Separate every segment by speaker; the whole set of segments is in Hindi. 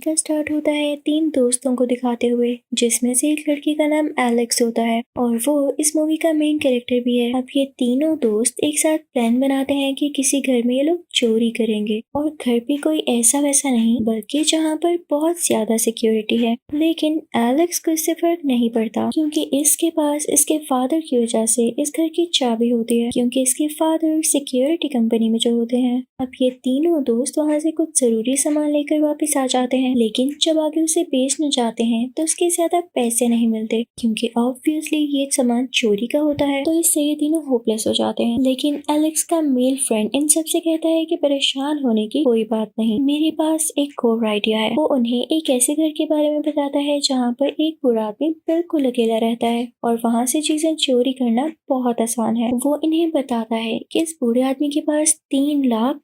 Speaker 1: का स्टार्ट होता है 3 दोस्तों को दिखाते हुए, जिसमें से एक लड़की का नाम एलेक्स होता है और वो इस मूवी का मेन कैरेक्टर भी है। अब ये तीनों दोस्त एक साथ प्लान बनाते हैं कि किसी घर में ये लोग चोरी करेंगे और घर भी कोई ऐसा वैसा नहीं बल्कि जहाँ पर बहुत ज्यादा सिक्योरिटी है। लेकिन एलेक्स को इससे फर्क नहीं पड़ता क्योंकि इसके पास इसके फादर की वजह से इस घर की चाबी होती है, क्योंकि इसके फादर सिक्योरिटी कंपनी में जो होते हैं। अब ये तीनों दोस्त वहाँ से कुछ जरूरी सामान लेकर वापस आ जाते हैं, लेकिन जब आगे उसे बेचने जाते हैं तो उसके ज्यादा पैसे नहीं मिलते क्योंकि ऑब्वियसली ये सामान चोरी का होता है। तो इससे ये तीनों होपलेस हो जाते हैं। लेकिन एलेक्स का मेल फ्रेंड इन सब से कहता है कि परेशान होने की कोई बात नहीं, मेरे पास एक और आइडिया है। वो उन्हें एक ऐसे घर के बारे में बताता है जहाँ पर एक बुरा आदमी बिल्कुल अकेला रहता है और वहाँ से चीजें चोरी करना बहुत आसान है। वो इन्हें बताता है कि इस बूढ़े आदमी के पास $3 लाख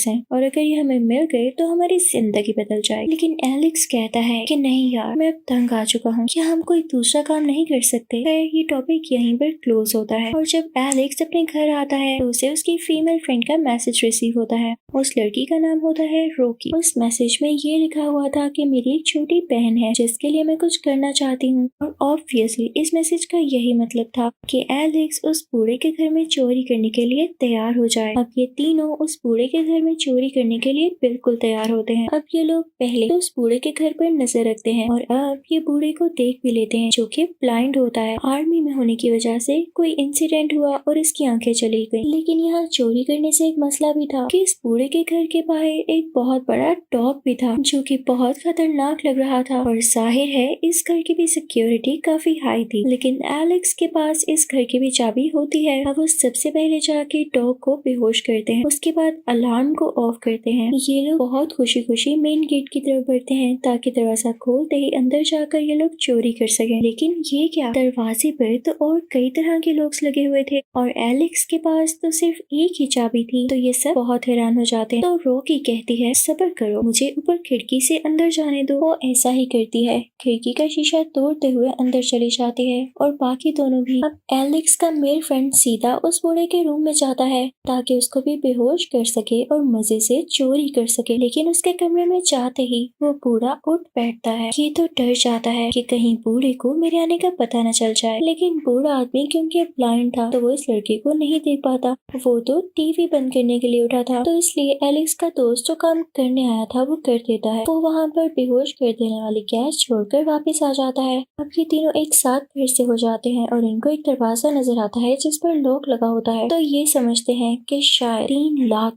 Speaker 1: हैं और अगर ये हमें मिल गए तो हमारी जिंदगी बदल जाए। लेकिन एलेक्स कहता है कि नहीं यार, मैं अब तंग आ चुका हूँ, क्या हम कोई दूसरा काम नहीं कर सकते। ये टॉपिक यहीं पर क्लोज होता है और जब एलेक्स अपने घर आता है तो उसे उसकी फीमेल फ्रेंड का मैसेज रिसीव होता है। उस लड़की का नाम होता है रोकी। उस मैसेज में ये लिखा हुआ था कि मेरी एक छोटी बहन है जिसके लिए मैं कुछ करना चाहती हूँ और ऑब्वियसली इस मैसेज का यही मतलब था कि एलेक्स उस बूढ़े के घर में चोरी करने के लिए तैयार हो जाए। अब ये तीनों उस बूढ़े के घर में चोरी करने के लिए बिल्कुल तैयार होते हैं। अब ये लोग पहले तो उस बूढ़े के घर पर नजर रखते हैं और अब ये बूढ़े को देख भी लेते हैं जो कि ब्लाइंड होता है। आर्मी में होने की वजह से कोई इंसिडेंट हुआ और इसकी आंखें चली गई। लेकिन यहाँ चोरी करने से एक मसला भी था कि इस बूढ़े के घर के बाहर एक बहुत बड़ा डॉग भी था जो कि बहुत खतरनाक लग रहा था और जाहिर है इस घर की भी सिक्योरिटी काफी हाई थी। लेकिन एलेक्स के पास इस घर की भी चाबी होती है। अब वो सबसे पहले जाके डॉग को बेहोश करते हैं, उसके बाद अलार्म को ऑफ करते हैं। ये लोग बहुत खुशी खुशी मेन गेट की तरफ बढ़ते हैं ताकि दरवाजा खोलते ही अंदर जाकर ये लोग चोरी कर सकें। लेकिन ये क्या, दरवाजे पर तो और कई तरह के लॉक्स लगे हुए थे और एलेक्स के पास तो सिर्फ एक ही चाबी थी। तो ये सब बहुत हैरान हो जाते हैं। तो रॉकी कहती है सब्र करो, मुझे ऊपर खिड़की से अंदर जाने दो। वो ऐसा ही करती है, खिड़की का शीशा तोड़ते हुए अंदर चली जाती है और बाकी दोनों भी। अब एलेक्स का मेल फ्रेंड सीधा उस बूढ़े के रूम में जाता है ताकि उसको भी बेहोश कर सके और मजे से चोरी कर सके। लेकिन उसके कमरे में जाते ही वो बूढ़ा उठ बैठता है। ये तो डर जाता है कि कहीं बूढ़े को मेरे आने का पता न चल जाए। लेकिन बूढ़ा आदमी क्योंकि ब्लाइंड था तो वो इस लड़की को नहीं देख पाता। वो तो टीवी बंद करने के लिए उठा था, तो इसलिए एलेक्स का दोस्त जो काम करने आया था वो कर देता है। वो वहाँ पर बेहोश कर देने वाली गैस छोड़कर वापस आ जाता है। अब ये तीनों एक साथ फिर से हो जाते हैं और इनको एक दरवाजा नजर आता है जिस पर लॉक लगा होता है। तो ये समझते हैं कि शायद $3 लाख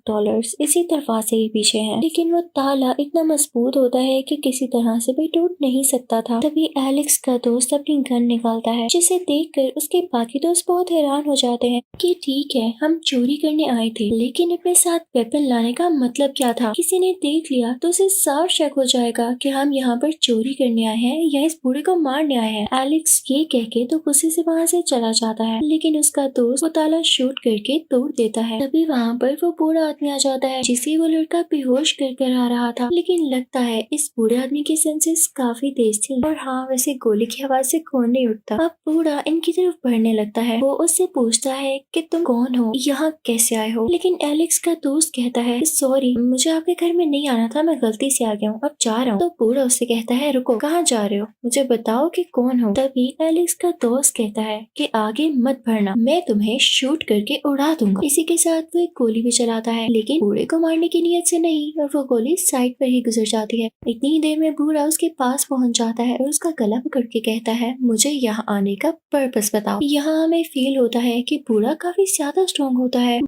Speaker 1: इसी दरवाजे ही पीछे हैं। लेकिन वो ताला इतना मजबूत होता है कि किसी तरह से भी टूट नहीं सकता था। तभी एलेक्स का दोस्त अपनी गन निकालता है जिसे देखकर उसके बाकी दोस्त बहुत हैरान हो जाते हैं कि ठीक है हम चोरी करने आए थे, लेकिन अपने साथ वेपन लाने का मतलब क्या था। किसी ने देख लिया तो उसे साफ शक हो जाएगा कि हम यहाँ पर चोरी करने आए हैं या इस बूढ़े को मारने आए हैं। एलेक्स ये कह के तो गुस्से से वहाँ से चला जाता है, लेकिन उसका दोस्त वो ताला शूट करके तोड़ देता है। तभी वहाँ पर वो बूढ़ा आदमी आ जाता है जिसे वो लड़का बेहोश कर आ रहा था। लेकिन लगता है इस बूढ़े आदमी की सेंसेस काफी तेज थी और हाँ वैसे गोली की आवाज से कौन नहीं उठता। अब बूढ़ा इनकी तरफ बढ़ने लगता है। वो उससे पूछता है कि तुम कौन हो, यहाँ कैसे आए हो। लेकिन एलेक्स का दोस्त कहता है सॉरी, मुझे आपके घर में नहीं आना था, मैं गलती से आ गया हूँ, अब जा रहा हूँ। तो बूढ़ा उससे कहता है रुको, कहाँ जा रहे हो, मुझे बताओ कि कौन हो। तभी एलेक्स का दोस्त कहता है कि आगे मत बढ़ना, मैं तुम्हें शूट करके उड़ा दूंगा। इसी के साथ वो एक गोली भी चलाता है, लेकिन बूढ़े को मारने की नीयत से नहीं और वो गोली साइड पर ही गुजर जाती है। इतनी ही देर में बूढ़ा उसके पास पहुंच जाता है और उसका गला पकड़ के कहता है मुझे यहाँ आने का पर्पस बताओ। यहाँ हमें फील होता है कि बूढ़ा काफी ज्यादा स्ट्रॉन्ग होता है।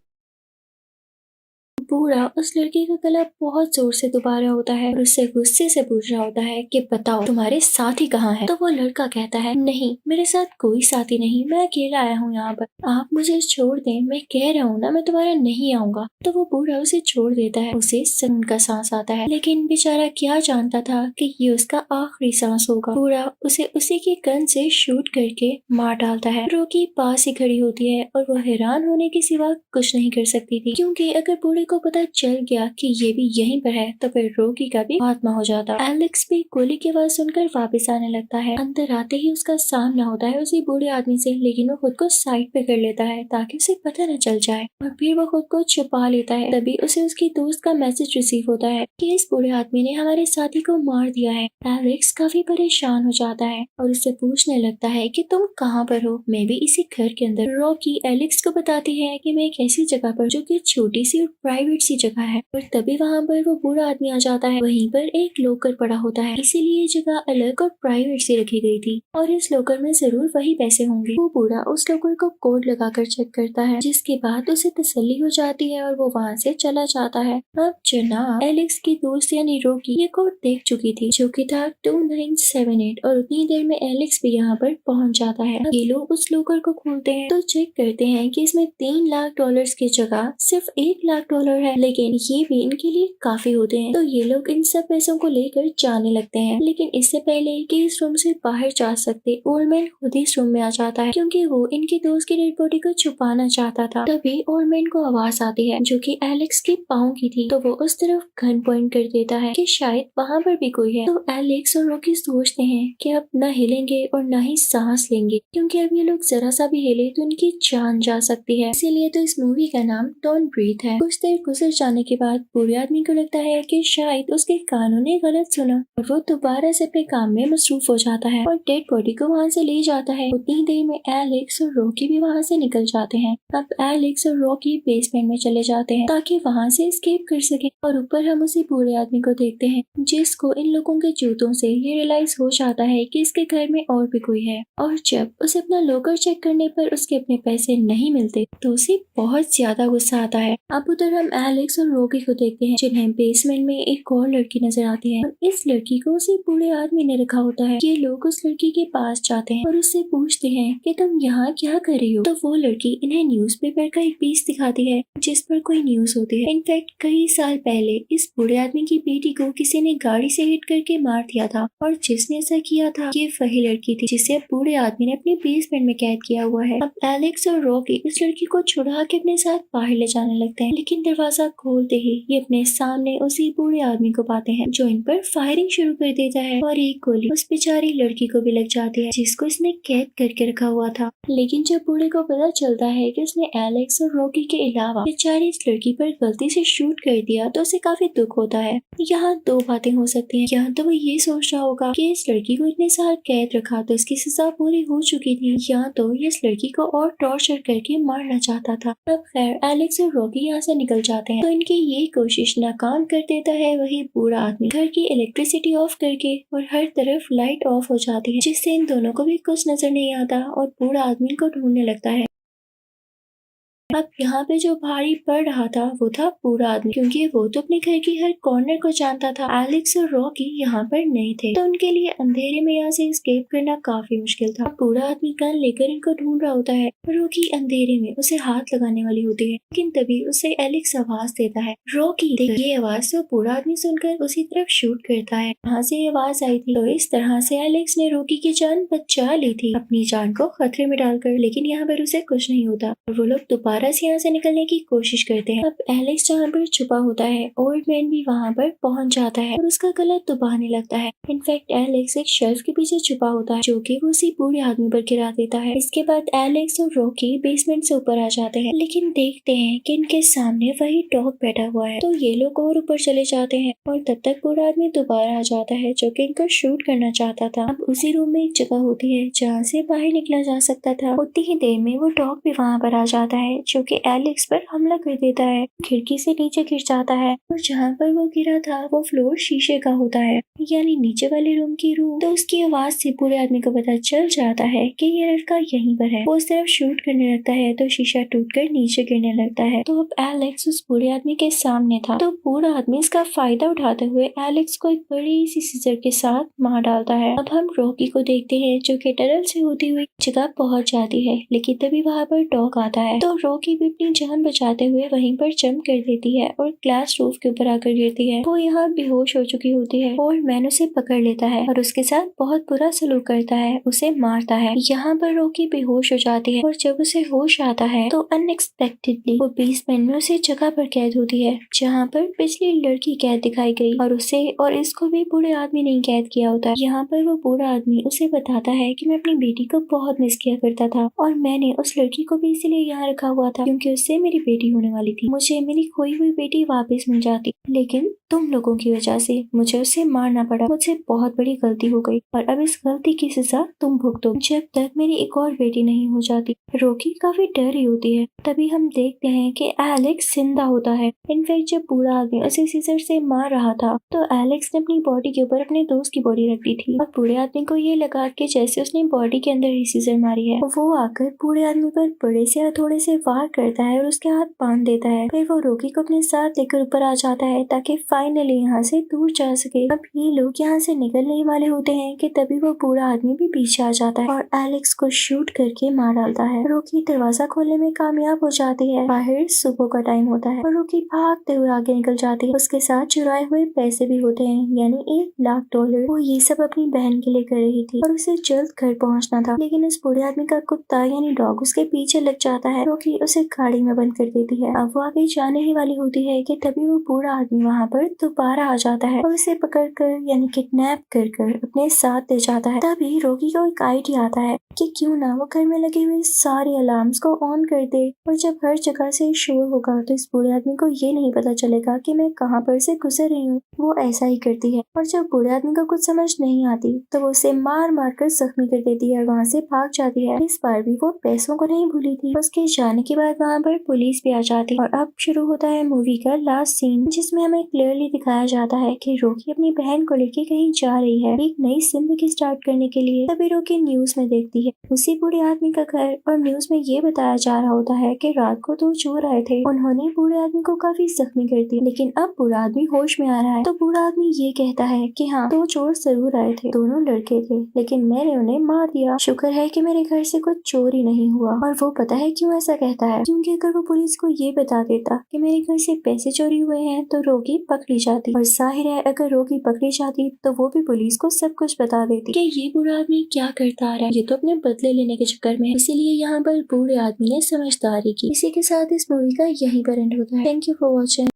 Speaker 1: बूढ़ा उस लड़की का गला बहुत जोर से दबा रहा होता है और उससे गुस्से से पूछ रहा होता है कि बताओ तुम्हारे साथी कहाँ है। तो वो लड़का कहता है नहीं, मेरे साथ कोई साथी नहीं, मैं अकेला आया हूँ यहाँ पर, आप मुझे छोड़ दें, मैं कह रहा हूँ ना मैं तुम्हारा नहीं आऊंगा। तो वो बूढ़ा उसे छोड़ देता है। उसे सुकून का सांस आता है, लेकिन बेचारा क्या जानता था कि ये उसका आखिरी सांस होगा। बूढ़ा उसे उसी की गन से शूट करके मार डालता है। रोकी पास ही खड़ी होती है और वो हैरान होने के सिवा कुछ नहीं कर सकती थी, क्योंकि अगर बूढ़े को पता चल गया कि ये भी यहीं पर है तो फिर रॉकी का भी खात्मा हो जाता। एलेक्स भी गोली की आवाज सुनकर वापस आने लगता है। अंदर आते ही उसका सामना होता है उसी बूढ़े आदमी से, लेकिन वो खुद को साइड पे कर लेता है ताकि उसे पता न चल जाए और फिर वो खुद को छुपा लेता है। तभी उसे उसकी दोस्त का मैसेज रिसीव होता है कि इस बूढ़े आदमी ने हमारे साथी को मार दिया है। एलेक्स काफी परेशान हो जाता है और उससे पूछने लगता है कि तुम कहाँ पर हो, मैं भी इसी घर के अंदर। रॉकी एलेक्स को बताती है कि मैं एक ऐसी जगह पर जो कि छोटी सी और प्राइवेट सी जगह है, और तभी वहाँ पर वो बूढ़ा आदमी आ जाता है। वहीं पर एक लॉकर पड़ा होता है, इसीलिए ये जगह अलग और प्राइवेट सी रखी गई थी और इस लॉकर में जरूर वही पैसे होंगे। वो बूढ़ा उस लॉकर को कोड लगाकर चेक करता है, जिसके बाद उसे तसल्ली हो जाती है और वो वहाँ से चला जाता है। अब जनाब एलेक्स की दोस्त यानी रॉकी ये कोड देख चुकी थी जो कि था 2978 और उतनी देर में एलेक्स भी यहाँ पर पहुँच जाता है। ये लोग उस लॉकर को खोलते हैं तो चेक करते हैं कि इसमें $3 लाख की जगह सिर्फ $1 लाख है, लेकिन ये भी इनके लिए काफी होते हैं। तो ये लोग इन सब पैसों को लेकर जाने लगते हैं, लेकिन इससे पहले कि इस रूम से बाहर जा सकते ओल्डमैन खुद ही इस रूम में आ जाता है क्योंकि वो इनके दोस्त की डेड बॉडी को छुपाना चाहता था। तभी ओल्डमैन को आवाज आती है जो कि एलेक्स के पाँव की थी, तो वो उस तरफ गन पॉइंट कर देता है कि शायद वहाँ पर भी कोई है। तो एलेक्स और रॉकी सोचते हैं कि अब न हिलेंगे और न ही सांस लेंगे, क्योंकि अब ये लोग जरा सा भी हिले तो इनकी जान जा सकती है। इसीलिए तो इस मूवी का नाम डोंट ब्रीथ है। कुछ देर गुजर जाने के बाद बूढ़े आदमी को लगता है कि शायद उसके कानों ने गलत सुना और वो दोबारा से अपने काम में मसरूफ हो जाता है और डेड बॉडी को वहाँ से ले जाता है। उतनी देर में एलेक्स और रॉकी भी वहाँ से निकल जाते हैं। अब एलेक्स और रॉकी बेसमेंट में चले जाते हैं ताकि वहाँ से एस्केप कर सके और ऊपर हम उसी बूढ़े आदमी को देखते हैं जिसको इन लोगों के जूतों से ये रियलाइज हो जाता है कि इसके घर में और भी कोई है, और जब उसे अपना लॉकर चेक करने पर उसके अपने पैसे नहीं मिलते तो उसे बहुत ज्यादा गुस्सा आता है। अब उधर हम एलेक्स और रॉकी को देखते हैं जिन्हें बेसमेंट में एक और लड़की नजर आती है और इस लड़की को उसी बूढ़े आदमी ने रखा होता है। ये लोग उस लड़की के पास जाते हैं और उससे पूछते हैं कि तुम यहाँ क्या कर रही हो। तो वो लड़की इन्हें न्यूज़पेपर का एक पीस दिखाती है जिस पर कोई न्यूज होती है। इनफैक्ट कई साल पहले इस बूढ़े आदमी की बेटी को किसी ने गाड़ी से हिट करके मार दिया था और जिसने ऐसा किया था ये वही लड़की थी जिसे बूढ़े आदमी ने अपने बेसमेंट में कैद किया हुआ है। अब एलेक्स और रॉकी इस लड़की को छुड़ा के अपने साथ बाहर ले जाने लगते हैं, लेकिन दरवाजा खोलते ही ये अपने सामने उसी बूढ़े आदमी को पाते हैं जो इन पर फायरिंग शुरू कर देता है और एक गोली उस बेचारी लड़की को भी लग जाती है जिसको इसने कैद करके रखा हुआ था। लेकिन जब बूढ़े को पता चलता है कि उसने एलेक्स और रॉकी के अलावा बेचारी इस लड़की पर गलती से शूट कर दिया तो उसे काफी दुख होता है। यहाँ दो बातें हो सकती हैं, या तो वो ये सोच रहा होगा कि इस लड़की को इतने साल कैद रखा तो इसकी सजा पूरी हो चुकी थी, या तो ये इस लड़की को और टॉर्चर करके मारना चाहता था। अब खैर एलेक्स और रॉकी यहाँ से निकल जाते हैं तो इनकी ये कोशिश नाकाम कर देता है वही बूढ़ा आदमी। घर की इलेक्ट्रिसिटी ऑफ करके और हर तरफ लाइट ऑफ हो जाती है जिससे इन दोनों को भी कुछ नजर नहीं आता और बूढ़ा आदमी को ढूंढने लगता है। अब यहाँ पे जो भारी पड़ रहा था वो था बूढ़ा आदमी, क्योंकि वो तो अपने घर की हर कॉर्नर को जानता था। एलेक्स और रॉकी यहाँ पर नहीं थे तो उनके लिए अंधेरे में यहाँ से एस्केप करना काफी मुश्किल था। बूढ़ा आदमी गन लेकर इनको ढूंढ रहा होता है। रॉकी अंधेरे में उसे हाथ लगाने वाली होती है, लेकिन तभी उसे एलेक्स आवाज देता है, रॉकी। ये आवाज तो बूढ़ा आदमी सुनकर उसी तरफ शूट करता है वहाँ से आवाज आई थी। तो इस तरह से एलेक्स ने रॉकी की जान बचा ली थी अपनी जान को खतरे में डालकर, लेकिन यहाँ पर उसे कुछ नहीं होता। वो लोग दोबारा यहाँ से निकलने की कोशिश करते हैं। अब एलेक्स जहाँ पर छुपा होता है ओल्ड मैन भी वहाँ पर पहुँच जाता है और उसका गला दबाने लगता है। इनफैक्ट एलेक्स एक शेल्फ के पीछे छुपा होता है जो कि वो उसी बूढ़े आदमी पर गिरा देता है। इसके बाद एलेक्स और रॉकी बेसमेंट से ऊपर आ जाते हैं, लेकिन देखते हैं कि इनके सामने वही डॉग बैठा हुआ है। तो ये लोग और ऊपर चले जाते हैं और तब तक बूढ़ा आदमी दोबारा आ जाता है जो कि इनको शूट करना चाहता था। अब उसी रूम में एक जगह होती है जहाँ से बाहर निकला जा सकता था। उतनी ही देर में वो डॉग भी वहाँ पर आ जाता है जो कि एलेक्स पर हमला कर देता है, खिड़की से नीचे गिर जाता है और जहाँ पर वो गिरा था वो फ्लोर शीशे का होता है, यानी नीचे वाले रूम की रूह। तो उसकी आवाज से पूरे आदमी को पता चल जाता है कि ये लड़का यहीं पर है। वो उस तरफ शूट करने लगता है तो शीशा टूटकर नीचे गिरने लगता है। तो अब एलेक्स उस बूढ़े आदमी के सामने था, तो बूढ़ा आदमी इसका फायदा उठाते हुए एलेक्स को एक बड़ी सी सीजर के साथ मार डालता है। अब हम रॉकी को देखते हैं जो कि टनल से होती हुई जगह पहुंच जाती है, लेकिन तभी वहाँ पर डॉग आता है। तो रॉकी भी अपनी जान बचाते हुए वहीं पर जंप कर देती है और ग्लास रूफ के ऊपर आकर गिरती है। वो यहाँ बेहोश हो चुकी होती है और मैन उसे पकड़ लेता है और उसके साथ बहुत बुरा सलूक करता है, उसे मारता है। यहाँ पर रॉकी बेहोश हो जाती है और जब उसे होश आता है तो अनएक्सपेक्टेडली वो बेसमेंट में उसे जगह पर कैद होती है जहाँ पर पिछली लड़की कैद दिखाई गई और उसे और इसको भी बूढ़े आदमी ने कैद किया होता है। यहाँ पर वो बूढ़ा आदमी उसे बताता है कि मैं अपनी बेटी को बहुत मिस किया करता था और मैंने उस लड़की को भी इसीलिए यहाँ रखा हुआ था क्योंकि उससे मेरी बेटी होने वाली थी। मुझे मेरी खोई हुई बेटी वापस मिल जाती, लेकिन तुम लोगों की वजह से मुझे उसे मारना पड़ा। मुझसे बहुत बड़ी गलती हो गई और अब इस गलती की सजा तुम भुगतो जब तक मेरी एक और बेटी नहीं हो जाती। रॉकी काफी डर रही होती है। तभी हम देखते हैं कि एलेक्स जिंदा होता है। इनफैक्ट जब बूढ़ा आदमी उसे सीजर से मार रहा था तो एलेक्स ने अपनी बॉडी के ऊपर अपने दोस्त की बॉडी रख दी थी और बूढ़े आदमी को ये लगा कि जैसे उसने बॉडी के अंदर ही सीजर मारी है, वो आकर बूढ़े आदमी पर बड़े से हथौड़े से वार करता है और उसके हाथ बांध देता है। फिर वो रॉकी को अपने साथ लेकर ऊपर आ जाता है ताकि फाइनली यहाँ से दूर जा सके। अब ये लोग यहाँ से निकलने ही वाले होते हैं कि तभी वो बूढ़ा आदमी भी पीछे आ जाता है और एलेक्स को शूट करके मार डालता है। रॉकी दरवाजा खोलने में कामयाब हो जाती है। बाहर सुबह का टाइम होता है और रॉकी भागते हुए आगे निकल जाती है। उसके साथ चुराए हुए पैसे भी होते हैं, यानी $1,00,000। वो ये सब अपनी बहन के लिए कर रही थी और उसे जल्द घर पहुँचना था, लेकिन उस बूढ़े आदमी का कुत्ता यानी डॉग उसके पीछे लग जाता है। रॉकी उसे गाड़ी में बंद कर देती है। अब वो आगे जाने ही वाली होती है कि तभी वो बूढ़ा आदमी वहाँ पर दोबारा आ जाता है और उसे पकड़कर यानी किडनैप कर अपने साथ ले जाता है। तभी रॉकी को एक आइडिया आता है कि क्यों ना वो घर में लगे हुए सारे अलार्म्स को ऑन कर दे और जब हर जगह से शोर होगा तो इस बूढ़े आदमी को ये नहीं पता चलेगा कि मैं कहाँ पर से गुजर रही हूँ। वो ऐसा ही करती है और जब बूढ़े आदमी को कुछ समझ नहीं आती तो वो उसे मार मार कर जख्मी कर देती है और वहाँ से भाग जाती है। इस बार भी वो पैसों को नहीं भूली थी। उसके जाने के बाद वहाँ पर पुलिस भी आ जाती है और अब शुरू होता है मूवी का लास्ट सीन, जिसमें हमें क्लियरली दिखाया जाता है कि रॉकी अपनी बहन को लेके कहीं जा रही है एक नई जिंदगी स्टार्ट करने के लिए। तभी रॉकी न्यूज में देखती है उसी बूढ़े आदमी का घर और न्यूज में ये बताया जा रहा होता है कि रात को 2 चोर आए थे। उन्होंने बूढ़े आदमी को काफी जख्मी कर दिया, लेकिन अब बूढ़ा आदमी होश में आ रहा है। तो बूढ़ा आदमी ये कहता है कि हाँ 2 चोर जरूर आए थे, दोनों लड़के थे, लेकिन मैंने उन्हें मार दिया। शुक्र है कि मेरे घर से कुछ चोरी नहीं हुआ। और वो पता है क्यों ऐसा कहता है, क्योंकि अगर वो पुलिस को ये बता देता कि मेरे घर से पैसे चोरी हुए हैं तो रॉकी पकड़ी जाती, और जाहिर है अगर रॉकी पकड़ी जाती तो वो भी पुलिस को सब कुछ बता देती कि ये बूढ़ा आदमी क्या करता आ रहा है, ये तो अपने बदले लेने के चक्कर में। इसीलिए यहाँ पर बूढ़े आदमी ने समझदारी की। इसी के साथ इस मूवी का यहीं पर एंड होता है। Thank you for watching.